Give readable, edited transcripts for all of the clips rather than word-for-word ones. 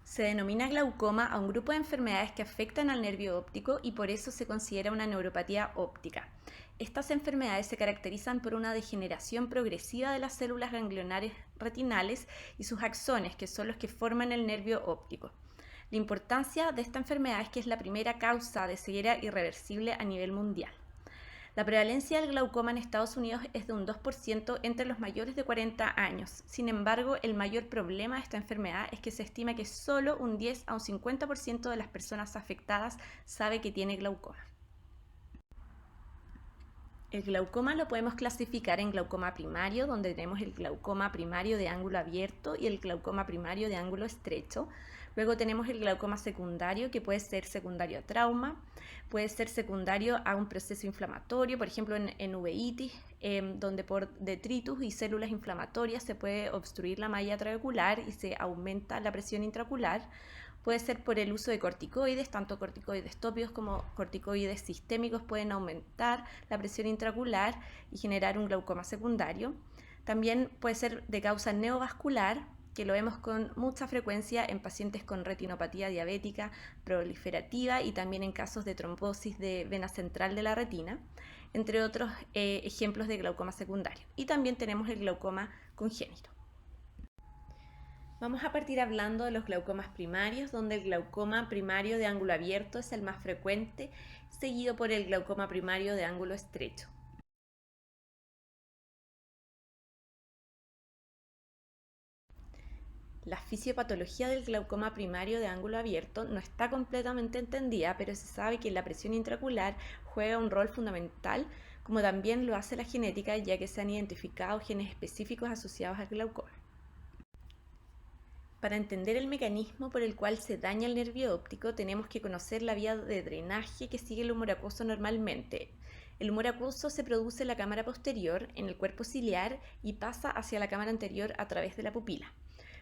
Se denomina glaucoma a un grupo de enfermedades que afectan al nervio óptico y por eso se considera una neuropatía óptica. Estas enfermedades se caracterizan por una degeneración progresiva de las células ganglionares retinales y sus axones, que son los que forman el nervio óptico. La importancia de esta enfermedad es que es la primera causa de ceguera irreversible a nivel mundial. La prevalencia del glaucoma en Estados Unidos es de un 2% entre los mayores de 40 años. Sin embargo, el mayor problema de esta enfermedad es que se estima que solo un 10 a un 50% de las personas afectadas sabe que tiene glaucoma. El glaucoma lo podemos clasificar en glaucoma primario, donde tenemos el glaucoma primario de ángulo abierto y el glaucoma primario de ángulo estrecho. Luego tenemos el glaucoma secundario, que puede ser secundario a trauma, puede ser secundario a un proceso inflamatorio, por ejemplo en uveitis, donde por detritus y células inflamatorias se puede obstruir la malla trabecular y se aumenta la presión intraocular. Puede ser por el uso de corticoides, tanto corticoides tópicos como corticoides sistémicos pueden aumentar la presión intraocular y generar un glaucoma secundario. También puede ser de causa neovascular, que lo vemos con mucha frecuencia en pacientes con retinopatía diabética proliferativa y también en casos de trombosis de vena central de la retina, entre otros ejemplos de glaucoma secundario. Y también tenemos el glaucoma congénito. Vamos a partir hablando de los glaucomas primarios, donde el glaucoma primario de ángulo abierto es el más frecuente, seguido por el glaucoma primario de ángulo estrecho. La fisiopatología del glaucoma primario de ángulo abierto no está completamente entendida, pero se sabe que la presión intraocular juega un rol fundamental, como también lo hace la genética, ya que se han identificado genes específicos asociados al glaucoma. Para entender el mecanismo por el cual se daña el nervio óptico, tenemos que conocer la vía de drenaje que sigue el humor acuoso normalmente. El humor acuoso se produce en la cámara posterior, en el cuerpo ciliar, y pasa hacia la cámara anterior a través de la pupila.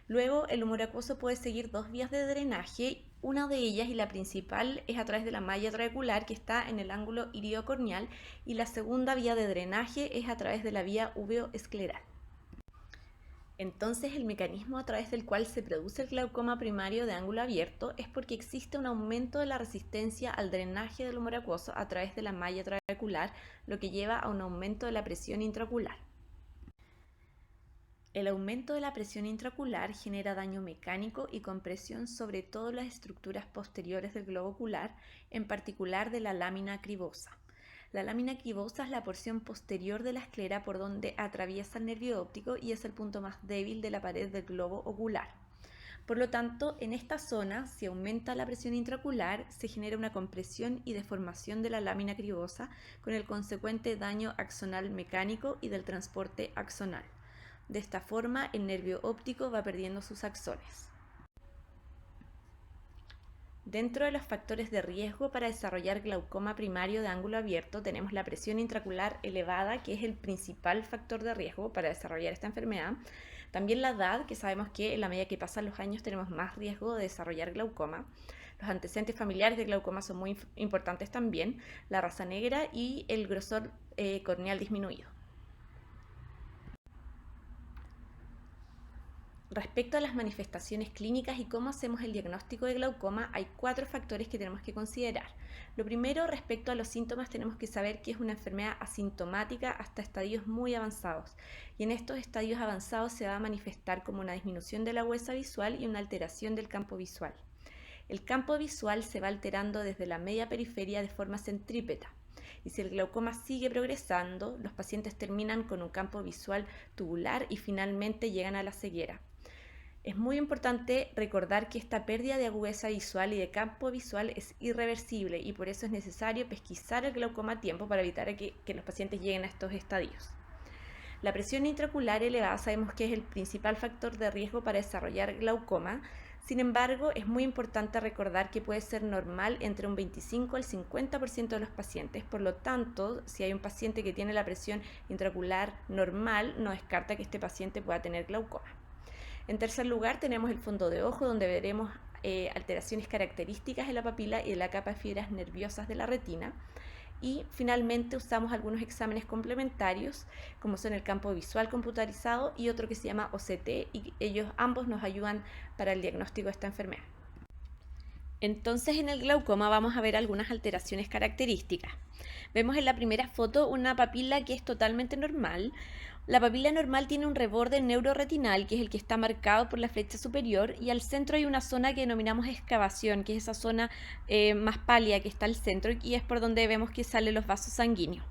Luego, el humor acuoso puede seguir dos vías de drenaje. Una de ellas, y la principal, es a través de la malla trabecular, que está en el ángulo iridocorneal, y la segunda vía de drenaje es a través de la vía uveoescleral. Entonces, el mecanismo a través del cual se produce el glaucoma primario de ángulo abierto es porque existe un aumento de la resistencia al drenaje del humor acuoso a través de la malla trabecular, lo que lleva a un aumento de la presión intraocular. El aumento de la presión intraocular genera daño mecánico y compresión sobre todas las estructuras posteriores del globo ocular, en particular de la lámina cribosa. La lámina cribosa es la porción posterior de la esclera por donde atraviesa el nervio óptico y es el punto más débil de la pared del globo ocular. Por lo tanto, en esta zona, si aumenta la presión intraocular, se genera una compresión y deformación de la lámina cribosa con el consecuente daño axonal mecánico y del transporte axonal. De esta forma, el nervio óptico va perdiendo sus axones. Dentro de los factores de riesgo para desarrollar glaucoma primario de ángulo abierto tenemos la presión intraocular elevada, que es el principal factor de riesgo para desarrollar esta enfermedad. También la edad, que sabemos que en la medida que pasan los años tenemos más riesgo de desarrollar glaucoma. Los antecedentes familiares de glaucoma son muy importantes también, la raza negra y el grosor corneal disminuido. Respecto a las manifestaciones clínicas y cómo hacemos el diagnóstico de glaucoma, hay 4 factores que tenemos que considerar. Lo primero, respecto a los síntomas, tenemos que saber que es una enfermedad asintomática hasta estadios muy avanzados. Y en estos estadios avanzados se va a manifestar como una disminución de la agudeza visual y una alteración del campo visual. El campo visual se va alterando desde la media periferia de forma centrípeta. Y si el glaucoma sigue progresando, los pacientes terminan con un campo visual tubular y finalmente llegan a la ceguera. Es muy importante recordar que esta pérdida de agudeza visual y de campo visual es irreversible y por eso es necesario pesquisar el glaucoma a tiempo para evitar que los pacientes lleguen a estos estadios. La presión intraocular elevada sabemos que es el principal factor de riesgo para desarrollar glaucoma. Sin embargo, es muy importante recordar que puede ser normal entre un 25 al 50% de los pacientes. Por lo tanto, si hay un paciente que tiene la presión intraocular normal, no descarta que este paciente pueda tener glaucoma. En tercer lugar, tenemos el fondo de ojo, donde veremos alteraciones características en la papila y de la capa de fibras nerviosas de la retina. Y finalmente usamos algunos exámenes complementarios, como son el campo visual computarizado y otro que se llama OCT, y ellos ambos nos ayudan para el diagnóstico de esta enfermedad. Entonces en el glaucoma vamos a ver algunas alteraciones características. Vemos en la primera foto una papila que es totalmente normal. La papila normal tiene un reborde neuroretinal, que es el que está marcado por la flecha superior, y al centro hay una zona que denominamos excavación, que es esa zona más pálida que está al centro y es por donde vemos que salen los vasos sanguíneos.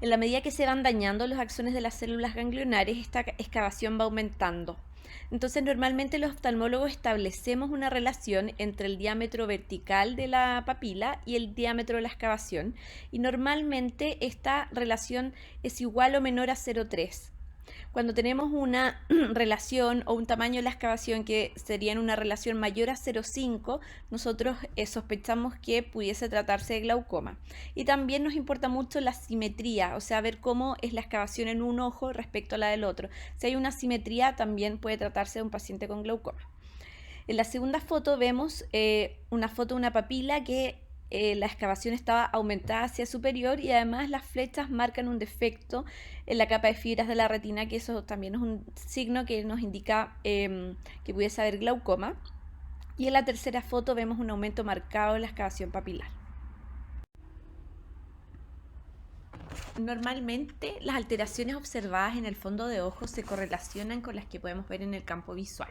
En la medida que se van dañando los axones de las células ganglionares, esta excavación va aumentando. Entonces, normalmente los oftalmólogos establecemos una relación entre el diámetro vertical de la papila y el diámetro de la excavación, y normalmente esta relación es igual o menor a 0,3. Cuando tenemos una relación o un tamaño de la excavación que sería en una relación mayor a 0,5, nosotros sospechamos que pudiese tratarse de glaucoma. Y también nos importa mucho la simetría, o sea, ver cómo es la excavación en un ojo respecto a la del otro. Si hay una simetría, también puede tratarse de un paciente con glaucoma. En la segunda foto vemos una foto de una papila que la excavación estaba aumentada hacia superior y además las flechas marcan un defecto en la capa de fibras de la retina, que eso también es un signo que nos indica que pudiese haber glaucoma. Y en la tercera foto vemos un aumento marcado en la excavación papilar. Normalmente las alteraciones observadas en el fondo de ojo se correlacionan con las que podemos ver en el campo visual.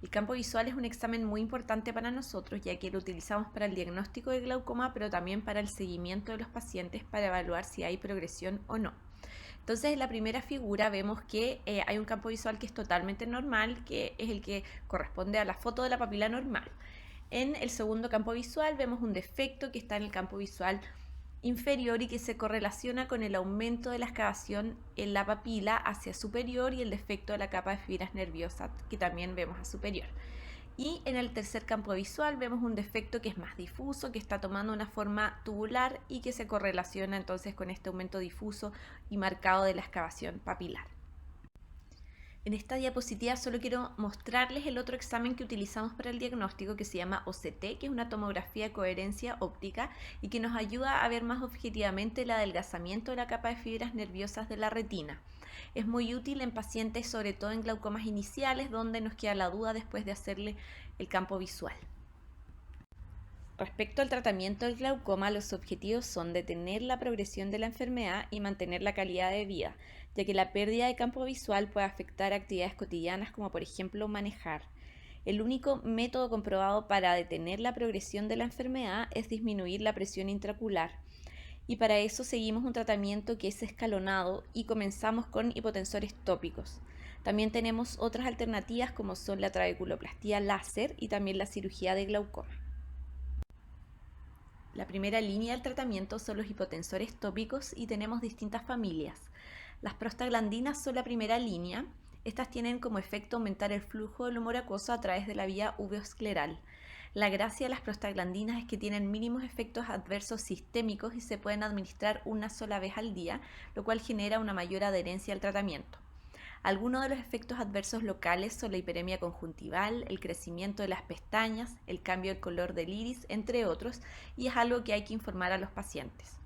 El campo visual es un examen muy importante para nosotros, ya que lo utilizamos para el diagnóstico de glaucoma, pero también para el seguimiento de los pacientes para evaluar si hay progresión o no. Entonces, en la primera figura vemos que hay un campo visual que es totalmente normal, que es el que corresponde a la foto de la papila normal. En el segundo campo visual vemos un defecto que está en el campo visual inferior y que se correlaciona con el aumento de la excavación en la papila hacia superior y el defecto de la capa de fibras nerviosas que también vemos a superior. Y en el tercer campo visual vemos un defecto que es más difuso, que está tomando una forma tubular y que se correlaciona entonces con este aumento difuso y marcado de la excavación papilar. En esta diapositiva solo quiero mostrarles el otro examen que utilizamos para el diagnóstico, que se llama OCT, que es una tomografía de coherencia óptica y que nos ayuda a ver más objetivamente el adelgazamiento de la capa de fibras nerviosas de la retina. Es muy útil en pacientes, sobre todo en glaucomas iniciales, donde nos queda la duda después de hacerle el campo visual. Respecto al tratamiento del glaucoma, los objetivos son detener la progresión de la enfermedad y mantener la calidad de vida, ya que la pérdida de campo visual puede afectar actividades cotidianas como por ejemplo manejar. El único método comprobado para detener la progresión de la enfermedad es disminuir la presión intraocular, y para eso seguimos un tratamiento que es escalonado y comenzamos con hipotensores tópicos. También tenemos otras alternativas como son la trabeculoplastía láser y también la cirugía de glaucoma. La primera línea del tratamiento son los hipotensores tópicos y tenemos distintas familias. Las prostaglandinas son la primera línea. Estas tienen como efecto aumentar el flujo del humor acuoso a través de la vía uveoscleral. La gracia de las prostaglandinas es que tienen mínimos efectos adversos sistémicos y se pueden administrar una sola vez al día, lo cual genera una mayor adherencia al tratamiento. Algunos de los efectos adversos locales son la hiperemia conjuntival, el crecimiento de las pestañas, el cambio del color del iris, entre otros, y es algo que hay que informar a los pacientes.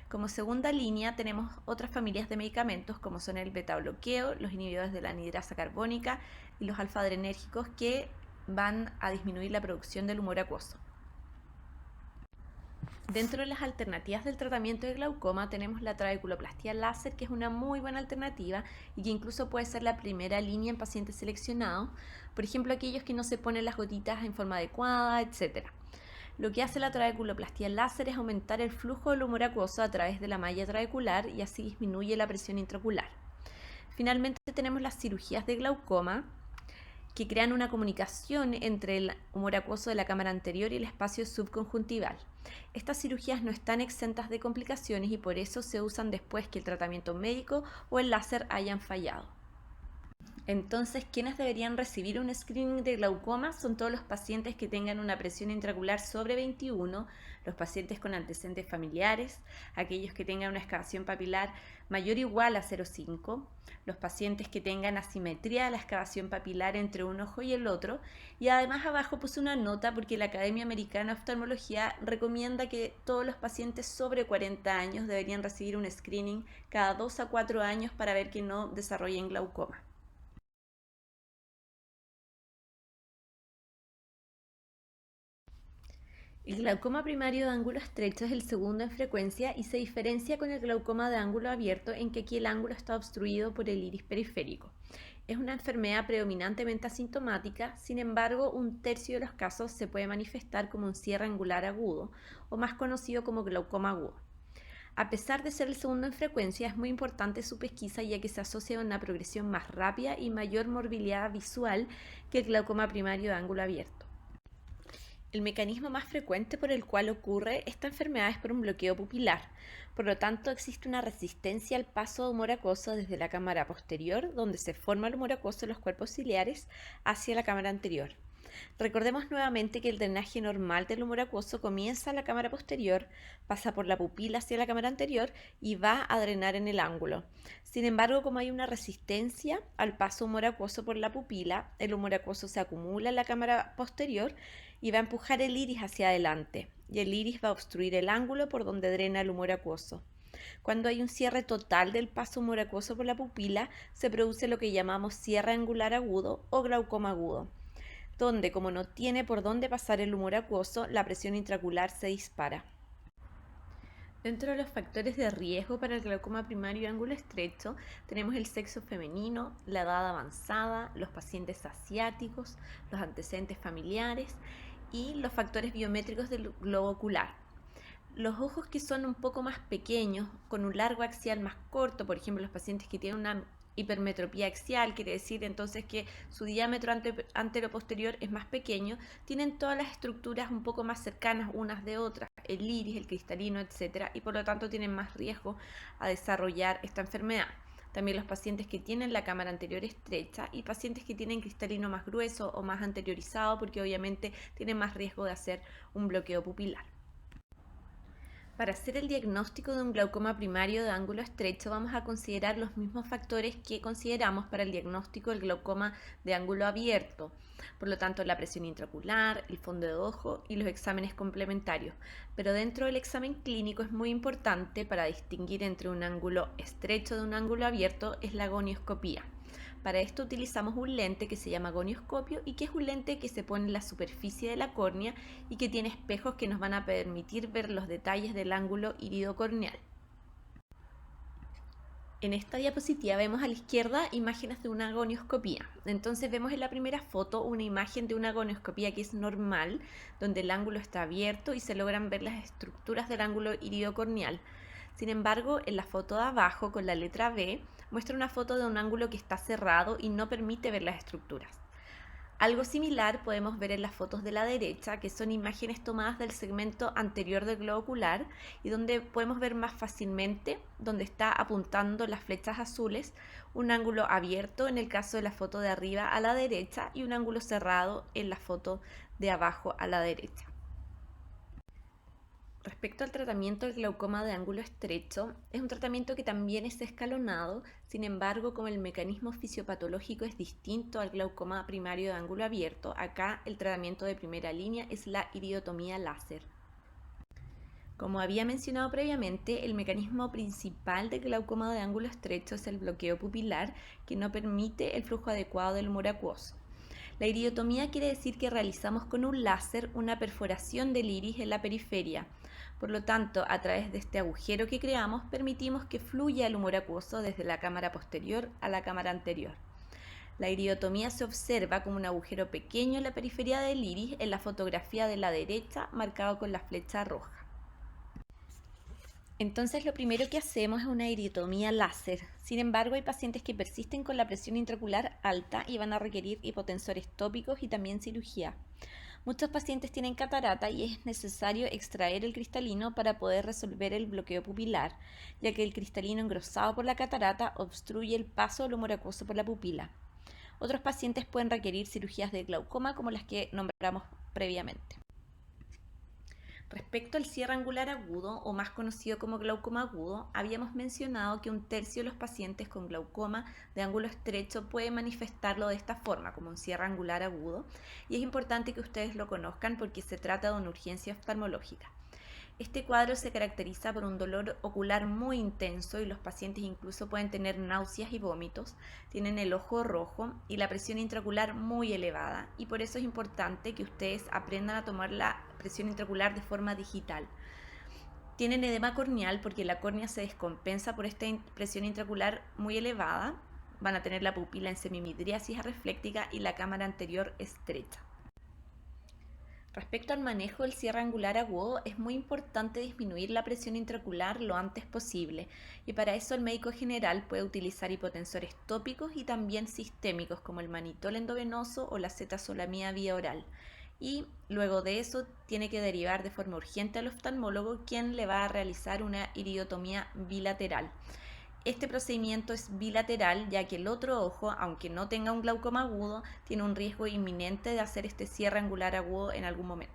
Como segunda línea tenemos otras familias de medicamentos como son el beta-bloqueo, los inhibidores de la anhidrasa carbónica y los alfa-adrenérgicos que van a disminuir la producción del humor acuoso. Dentro de las alternativas del tratamiento de glaucoma tenemos la trabeculoplastía láser, que es una muy buena alternativa y que incluso puede ser la primera línea en pacientes seleccionados, por ejemplo aquellos que no se ponen las gotitas en forma adecuada, etc. Lo que hace la trabeculoplastía láser es aumentar el flujo del humor acuoso a través de la malla trabecular y así disminuye la presión intraocular. Finalmente tenemos las cirugías de glaucoma, que crean una comunicación entre el humor acuoso de la cámara anterior y el espacio subconjuntival. Estas cirugías no están exentas de complicaciones y por eso se usan después que el tratamiento médico o el láser hayan fallado. Entonces, ¿quiénes deberían recibir un screening de glaucoma? Son todos los pacientes que tengan una presión intraocular sobre 21, los pacientes con antecedentes familiares, aquellos que tengan una excavación papilar mayor o igual a 0,5, los pacientes que tengan asimetría de la excavación papilar entre un ojo y el otro, y además abajo puse una nota porque la Academia Americana de Oftalmología recomienda que todos los pacientes sobre 40 años deberían recibir un screening cada 2 a 4 años para ver que no desarrollen glaucoma. El glaucoma primario de ángulo estrecho es el segundo en frecuencia y se diferencia con el glaucoma de ángulo abierto en que aquí el ángulo está obstruido por el iris periférico. Es una enfermedad predominantemente asintomática, sin embargo, un tercio de los casos se puede manifestar como un cierre angular agudo, o más conocido como glaucoma agudo. A pesar de ser el segundo en frecuencia, es muy importante su pesquisa ya que se asocia a una progresión más rápida y mayor morbilidad visual que el glaucoma primario de ángulo abierto. El mecanismo más frecuente por el cual ocurre esta enfermedad es por un bloqueo pupilar. Por lo tanto, existe una resistencia al paso de humor acuoso desde la cámara posterior, donde se forma el humor acuoso en los cuerpos ciliares, hacia la cámara anterior. Recordemos nuevamente que el drenaje normal del humor acuoso comienza en la cámara posterior, pasa por la pupila hacia la cámara anterior y va a drenar en el ángulo. Sin embargo, como hay una resistencia al paso humor acuoso por la pupila, el humor acuoso se acumula en la cámara posterior y va a empujar el iris hacia adelante, y el iris va a obstruir el ángulo por donde drena el humor acuoso. Cuando hay un cierre total del paso humor acuoso por la pupila, se produce lo que llamamos cierre angular agudo o glaucoma agudo, donde, como no tiene por dónde pasar el humor acuoso, la presión intraocular se dispara. Dentro de los factores de riesgo para el glaucoma primario de ángulo estrecho tenemos el sexo femenino, la edad avanzada, los pacientes asiáticos, los antecedentes familiares y los factores biométricos del globo ocular. Los ojos que son un poco más pequeños, con un largo axial más corto, por ejemplo los pacientes que tienen una hipermetropía axial, quiere decir entonces que su diámetro antero-posterior es más pequeño, tienen todas las estructuras un poco más cercanas unas de otras, el iris, el cristalino, etc., y por lo tanto tienen más riesgo a desarrollar esta enfermedad. También los pacientes que tienen la cámara anterior estrecha y pacientes que tienen cristalino más grueso o más anteriorizado, porque obviamente tienen más riesgo de hacer un bloqueo pupilar. Para hacer el diagnóstico de un glaucoma primario de ángulo estrecho vamos a considerar los mismos factores que consideramos para el diagnóstico del glaucoma de ángulo abierto. Por lo tanto, la presión intraocular, el fondo de ojo y los exámenes complementarios. Pero dentro del examen clínico es muy importante para distinguir entre un ángulo estrecho de un ángulo abierto es la gonioscopía. Para esto utilizamos un lente que se llama gonioscopio y que es un lente que se pone en la superficie de la córnea y que tiene espejos que nos van a permitir ver los detalles del ángulo iridocorneal. En esta diapositiva vemos a la izquierda imágenes de una gonioscopía. Entonces vemos en la primera foto una imagen de una gonioscopía que es normal, donde el ángulo está abierto y se logran ver las estructuras del ángulo iridocorneal. Sin embargo, en la foto de abajo, con la letra B, muestra una foto de un ángulo que está cerrado y no permite ver las estructuras. Algo similar podemos ver en las fotos de la derecha, que son imágenes tomadas del segmento anterior del globo ocular y donde podemos ver más fácilmente, donde está apuntando las flechas azules, un ángulo abierto en el caso de la foto de arriba a la derecha y un ángulo cerrado en la foto de abajo a la derecha. Respecto al tratamiento del glaucoma de ángulo estrecho, es un tratamiento que también es escalonado, sin embargo, como el mecanismo fisiopatológico es distinto al glaucoma primario de ángulo abierto, acá el tratamiento de primera línea es la iridotomía láser. Como había mencionado previamente, el mecanismo principal del glaucoma de ángulo estrecho es el bloqueo pupilar, que no permite el flujo adecuado del humor acuoso. La iridotomía quiere decir que realizamos con un láser una perforación del iris en la periferia. Por lo tanto, a través de este agujero que creamos, permitimos que fluya el humor acuoso desde la cámara posterior a la cámara anterior. La iridotomía se observa como un agujero pequeño en la periferia del iris en la fotografía de la derecha, marcado con la flecha roja. Entonces lo primero que hacemos es una iridotomía láser. Sin embargo, hay pacientes que persisten con la presión intraocular alta y van a requerir hipotensores tópicos y también cirugía. Muchos pacientes tienen catarata y es necesario extraer el cristalino para poder resolver el bloqueo pupilar, ya que el cristalino engrosado por la catarata obstruye el paso del humor acuoso por la pupila. Otros pacientes pueden requerir cirugías de glaucoma como las que nombramos previamente. Respecto al cierre angular agudo, o más conocido como glaucoma agudo, habíamos mencionado que un tercio de los pacientes con glaucoma de ángulo estrecho puede manifestarlo de esta forma, como un cierre angular agudo, y es importante que ustedes lo conozcan porque se trata de una urgencia oftalmológica. Este cuadro se caracteriza por un dolor ocular muy intenso y los pacientes incluso pueden tener náuseas y vómitos, tienen el ojo rojo y la presión intraocular muy elevada, y por eso es importante que ustedes aprendan a tomar la presión intraocular de forma digital. Tienen edema corneal porque la córnea se descompensa por esta presión intraocular muy elevada, van a tener la pupila en semimidriasis refléctica y la cámara anterior estrecha. Respecto al manejo del cierre angular agudo, es muy importante disminuir la presión intraocular lo antes posible, y para eso el médico general puede utilizar hipotensores tópicos y también sistémicos como el manitol endovenoso o la cetazolamida vía oral. Y luego de eso tiene que derivar de forma urgente al oftalmólogo, quien le va a realizar una iridotomía bilateral. Este procedimiento es bilateral, ya que el otro ojo, aunque no tenga un glaucoma agudo, tiene un riesgo inminente de hacer este cierre angular agudo en algún momento.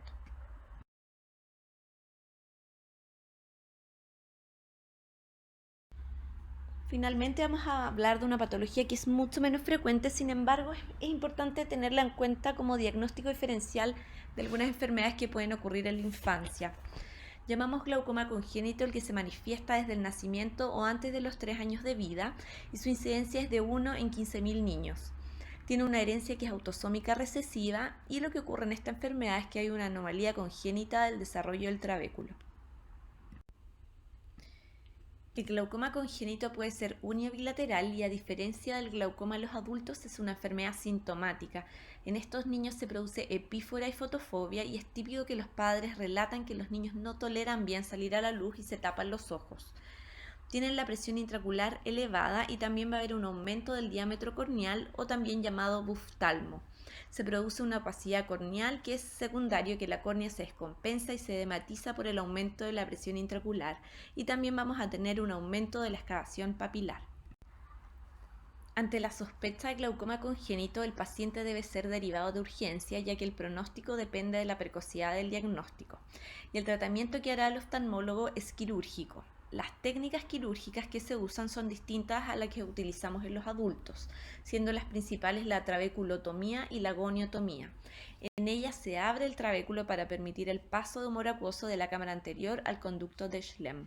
Finalmente vamos a hablar de una patología que es mucho menos frecuente, sin embargo es importante tenerla en cuenta como diagnóstico diferencial de algunas enfermedades que pueden ocurrir en la infancia. Llamamos glaucoma congénito el que se manifiesta desde el nacimiento o antes de los 3 años de vida, y su incidencia es de 1 en 15.000 niños. Tiene una herencia que es autosómica recesiva, y lo que ocurre en esta enfermedad es que hay una anomalía congénita del desarrollo del trabéculo. El glaucoma congénito puede ser unibilateral y, a diferencia del glaucoma en los adultos, es una enfermedad sintomática. En estos niños se produce epífora y fotofobia, y es típico que los padres relatan que los niños no toleran bien salir a la luz y se tapan los ojos. Tienen la presión intraocular elevada y también va a haber un aumento del diámetro corneal, o también llamado buftalmo. Se produce una opacidad corneal que es secundario, que la córnea se descompensa y se edematiza por el aumento de la presión intraocular, y también vamos a tener un aumento de la excavación papilar. Ante la sospecha de glaucoma congénito, el paciente debe ser derivado de urgencia, ya que el pronóstico depende de la precocidad del diagnóstico, y el tratamiento que hará el oftalmólogo es quirúrgico. Las técnicas quirúrgicas que se usan son distintas a las que utilizamos en los adultos, siendo las principales la trabeculotomía y la goniotomía. En ellas se abre el trabéculo para permitir el paso de humor acuoso de la cámara anterior al conducto de Schlemm.